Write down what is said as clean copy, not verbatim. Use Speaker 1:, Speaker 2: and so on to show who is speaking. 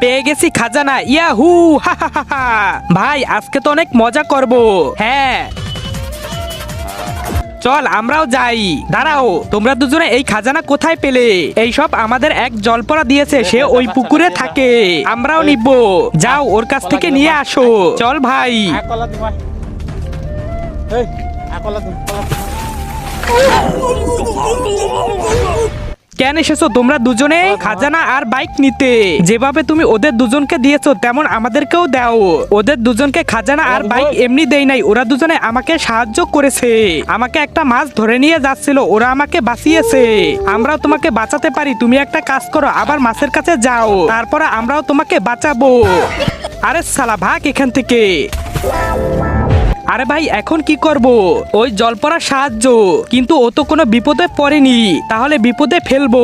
Speaker 1: পেয়ে গেছি খাজানা, ইয়াহু, হা হা হা হা। ভাই আজকে তো অনেক মজা করব। হ্যাঁ চল আমরাও যাই। দাঁড়াও, তোমরা দুজনে এই খাজানা কোথায় পেলে? এই সব আমাদের এক জলপরা দিয়েছে, সে ওই পুকুরে থাকে। আমরাও নিব, যাও ওর কাছ থেকে নিয়ে আসো। চল ভাই। কেন এসেছো তোমরা দুজনে? খাজানা আর বাইক নিতে। যেভাবে তুমি ওদের দুজনকে দিয়েছো তেমন আমাদেরকেও দাও। ওদের দুজনকে খাজানা আর বাইক এমনি দেই নাই, ওরা দুজনে আমাকে সাহায্য করেছে। আমাকে একটা মাছ ধরে নিয়ে যাচ্ছিল, ওরা আমাকে বাঁচিয়েছে। আমরাও তোমাকে বাঁচাতে পারি, তুমি একটা কাজ করো, আবার মাছের কাছে যাও, তারপরে আমরাও তোমাকে বাঁচাবো। আরে শালা ভাগ এখান থেকে। আরে ভাই এখন কি করব? ওই জলপরা সাহায্য, কিন্তু ও তো কোনো বিপদে পড়েনি, তাহলে বিপদে ফেলবো।